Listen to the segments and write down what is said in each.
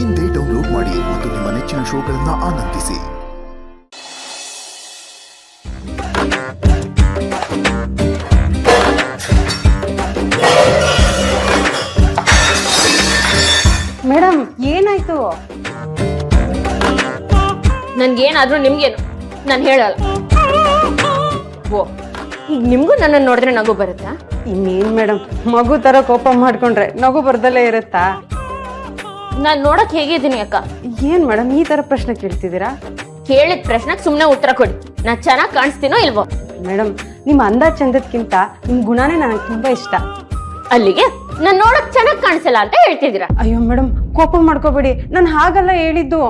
ಇಂದೇ ಡೌನ್ಲೋಡ್ ಮಾಡಿ ಮತ್ತು ನಿಮ್ಮ ನೆಚ್ಚಿನ ಶೋಗಳನ್ನು ಆನಂದಿಸಿ. ಮೇಡಮ್ ಏನಾಯ್ತು? ನನ್ಗೇನಾದ್ರೂ ನಿಮ್ಗೇನು ನಾನು ಹೇಳಲ್ಲ. ಓ, ಈಗ ನಿಮ್ಗೂ ನನ್ನನ್ನು ನೋಡಿದ್ರೆ ನಗು ಬರುತ್ತಾ? ಇನ್ನೇನ್ ಮೇಡಮ್, ಮಗು ತರ ಕೋಪ ಮಾಡ್ಕೊಂಡ್ರೆ ನಗು ಬರ್ದಲ್ಲೇ ಇರುತ್ತಾ? ನಾನ್ ನೋಡಕ್ ಹೇಗಿದ್ದೀನಿ ಅಕ್ಕ? ಏನ್ ಮೇಡಮ್ ಈ ತರ ಪ್ರಶ್ನೆ ಕೇಳ್ತಿದ್ದೀರಾ? ಕೇಳಿದ ಪ್ರಶ್ನೆಗೆ ಸುಮ್ನೆ ಉತ್ತರ ಕೊಡಿ. ನಾ ಚೆನ್ನಾಗ್ ಕಾಣಿಸ್ತೀನೋ ಇಲ್ವೋ? ಮೇಡಮ್, ನಿಮ್ ಅಂದ ಚಂದದ್ಕಿಂತ ನಿಮ್ ಗುಣನೇ ನನಗೆ ತುಂಬಾ ಇಷ್ಟ. ಅಲ್ಲಿಗೆ ನಾನ್ ನೋಡಕ್ ಚೆನ್ನಾಗ್ ಕಾಣಿಸಲ್ಲ ಅಂತ ಹೇಳ್ತಿದ್ದೀರಾ? ಅಯ್ಯೋ ಮೇಡಮ್, ಕೋಪ ಮಾಡ್ಕೋಬೇಡಿ, ನಾನು ಹಾಗಲ್ಲ ಹೇಳಿದ್ದು.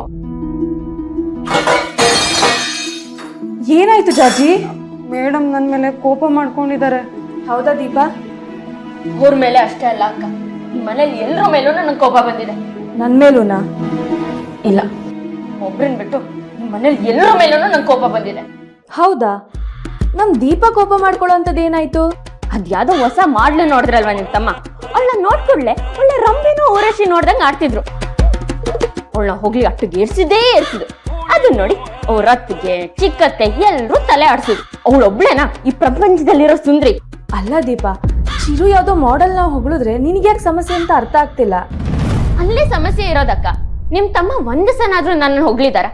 ಏನಾಯ್ತು ಜಾಜಿ? ಮೇಡಮ್ ನನ್ ಮೇಲೆ ಕೋಪ ಮಾಡ್ಕೊಂಡಿದ್ದಾರೆ. ಹೌದಾ ದೀಪಾ? ಊರ್ ಮೇಲೆ ಅಷ್ಟೇ ಅಲ್ಲ ಅಕ್ಕ, ಈ ಮನೇಲಿ ಎಲ್ರ ಮೇಲೂ ನನಗೆ ಕೋಪ ಬಂದಿದೆ. ನನ್ ಮೇಲೂನಾ? ಇಲ್ಲ, ಒಬ್ರನ್ ಬಿಟ್ಟು ಈ ಮನೇಲಿ ಎಲ್ರ ಮೇಲೂ ನಂಗೆ ಕೋಪ ಬಂದಿದೆ. ಹೌದಾ? ನಮ್ ದೀಪ ಕೋಪ ಮಾಡ್ಕೊಳ್ಳೋಂಥದ್ದು ಏನಾಯ್ತು? ಅದ್ಯಾವುದೋ ಹೊಸ ಮಾಡ್ಲು ನೋಡಿದ್ರಲ್ವಾ ನಿಮ್ ತಮ್ಮ? ಅವಳನ್ನ ನೋಡ್ಕೊಡ್ಲೆ ಒಳ್ಳೆ ರಂಬಿನೂ ಊರಶಿ ನೋಡ್ದಂಗ ಆಡ್ತಿದ್ರು. ಅವಳನ್ನ ಹೋಗ್ಲಿ ಅಟ್ಟಿಗೆ ಏರ್ಸಿದ್ರು. ಅದನ್ನ ನೋಡಿ ಅವ್ರ ಅತ್ತಿಗೆ ಚಿಕ್ಕತ್ತೆ ಎಲ್ರೂ ತಲೆ ಆಡ್ಸಿದ್ರು. ಅವಳೊಬ್ಳೇನಾ ಈ ಪ್ರಪಂಚದಲ್ಲಿರೋ ಸುಂದ್ರಿ? ಅಲ್ಲ ದೀಪ, ಚಿರು ಯಾವ್ದೋ ಮಾಡೆಲ್ ನಾವು ಹೊಗಳಿದ್ರೆ ನಿನಗ್ಯಾಕೆ ಸಮಸ್ಯೆ ಅಂತ ಅರ್ಥ ಆಗ್ತಿಲ್ಲ. ಅಲ್ಲೇ ಸಮಸ್ಯೆ ಇರೋದಕ್ಕ. ನಿಮ್ ತಮ್ಮ ಒಂದು ಸನಾದ್ರೂ ನನ್ನ ಹೊಗಳಿದಾರ?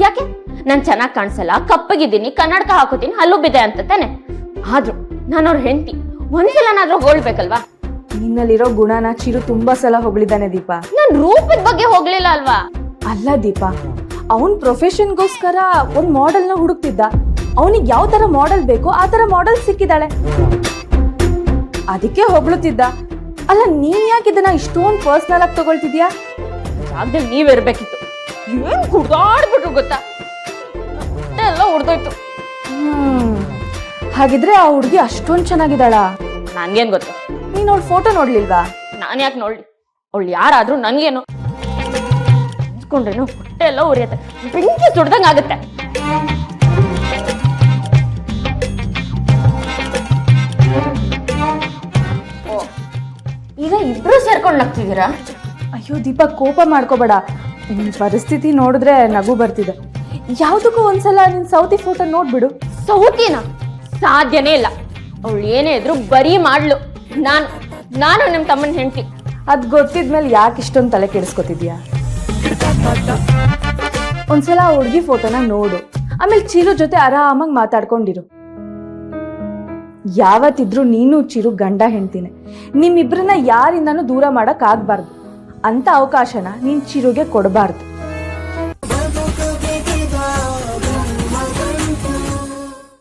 ಯಾಕೆ? ನಾನ್ ಚೆನ್ನಾಗ್ ಕಾಣಿಸಲ್ಲ, ಕಪ್ಪಗಿದ್ದೀನಿ, ಕನ್ನಡಕ ಹಾಕೋತೀನಿ, ಹಲ್ಲು ಬಿದೆ ಅಂತ ತಾನೆ. ಆದ್ರೂ ನಾನು ಅವ್ರ ಹೆಂಡತಿ, ಒಂದ್ಸಲನಾದ್ರೂ ಹೊಗಳ್ಬೇಕಲ್ವಾ? ನಿನ್ನಲ್ಲಿರೋ ಗುಣನ ಚಿರು ತುಂಬಾ ಸಲ ಹೊಗಳಿದ್ದಾನೆ ದೀಪ. ನನ್ ರೂಪದ ಬಗ್ಗೆ ಹೋಗ್ಲಿಲ್ಲ ಅಲ್ವಾ? ಅಲ್ಲ ದೀಪ, ಅವನ್ ಪ್ರೊಫೆಷನ್ಗೋಸ್ಕರ ಒಂದ್ ಮಾಡೆಲ್ನ ಹುಡುಕ್ತಿದ್ದ. ಅವನಿಗೆ ಯಾವ ತರ ಮಾಡೆಲ್ ಬೇಕೋ ಆ ತರ ಮಾಡೆಲ್ ಸಿಕ್ಕಿದಾಳೆ, ಅದಕ್ಕೆ ಹೊಗಳುತ್ತಿದ್ದ. ಅಲ್ಲ, ನೀನ್ ಯಾಕೆ ಇದನ್ನ ಇಷ್ಟೊಂದು ಪರ್ಸನಲ್ ಆಗಿ ತಗೊಳ್ತಿದ್ಯಾ? ಜಾಗದಲ್ಲಿ ನೀವಿರ್ಬೇಕಿತ್ತು. ಏನ್ ಕುಡ್ದಾಡ್ಬಿಟ್ರು ಗೊತ್ತಾ? ಎಲ್ಲ ಉಡ್ದೋಯ್ತು. ಹಾಗಿದ್ರೆ ಆ ಹುಡ್ಗಿ ಅಷ್ಟೊಂದ್ ಚೆನ್ನಾಗಿದ್ದಾಳ? ನನ್ಗೇನ್ ಗೊತ್ತು? ನೀನ್ ಅವಳ ಫೋಟೋ ನೋಡ್ಲಿಲ್ವಾ? ನಾನ್ ಯಾಕೆ ನೋಡ್ಲಿ? ಅವಳು ಯಾರಾದ್ರೂ ನನ್ಗೇನು ಇಸ್ಕೊಂಡ್ರೇನು ಹೊಟ್ಟೆ ಎಲ್ಲ ಉರಿಯತ್ತೆ, ಬೆಂಕಿ ಸುಡ್ದಂಗ ಆಗತ್ತೆ. ಈಗ ಇಬ್ರು ಸೇರ್ಕೊಂಡು ನಗ್ತಿದ್ದೀರಾ? ಅಯ್ಯೋ ದೀಪ, ಕೋಪ ಮಾಡ್ಕೋಬೇಡ. ನಿನ್ ಪರಿಸ್ಥಿತಿ ನೋಡಿದ್ರೆ ನಗು ಬರ್ತಿದೆ. ಯಾವ್ದಕ್ಕೂ ಒಂದ್ಸಲ ನಿನ್ ಸೌತಿ ಫೋಟೋ ನೋಡ್ಬಿಡು. ಸೌತಿನ? ಸಾಧ್ಯನೇ ಇಲ್ಲ. ಅವಳು ಏನೇ ಇದ್ರು ಬರೀ ಮಾಡ್ಲು. ನಾನು ನಿಮ್ ತಮ್ಮನ ಹೆಂಡತಿ. ಅದ್ ಗೊತ್ತಿದ್ಮೇಲೆ ಯಾಕೆ ಇಷ್ಟೊಂದು ತಲೆ ಕೆಡಿಸ್ಕೊತಿದ್ಯಾ? ಒಂದ್ಸಲ ಆ ಹುಡ್ಗಿ ಫೋಟೋನ ನೋಡು, ಆಮೇಲೆ ಚಿರು ಜೊತೆ ಆರಾಮಾಗಿ ಮಾತಾಡ್ಕೊಂಡಿರು. ಯಾವತ್ತಿದ್ರು ನೀನು ಚಿರು ಗಂಡ ಹೆಂಡ್ತಿನೇ. ನಿಮ್ಮಿಬ್ರನ್ನ ಯಾರಿಂದಾನು ದೂರ ಮಾಡಕ್ ಆಗ್ಬಾರ್ದು. ಅಂತ ಅವಕಾಶನ ನೀನ್ ಚಿರುಗೆ ಕೊಡಬಾರ್ದು.